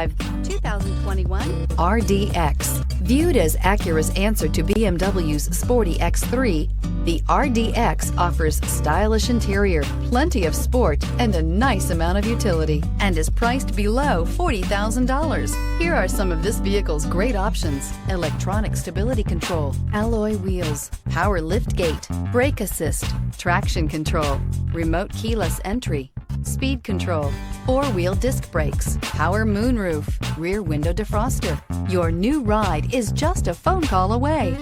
drive 2021 RDX. Viewed as Acura's answer to BMW's sporty X3, the RDX offers stylish interior, plenty of sport, and a nice amount of utility, and is priced below $40,000. Here are some of this vehicle's great options: electronic stability control, alloy wheels, power liftgate, brake assist, traction control, remote keyless entry, speed control, four-wheel disc brakes, power moonroof, rear window defroster. Your new ride is just a phone call away.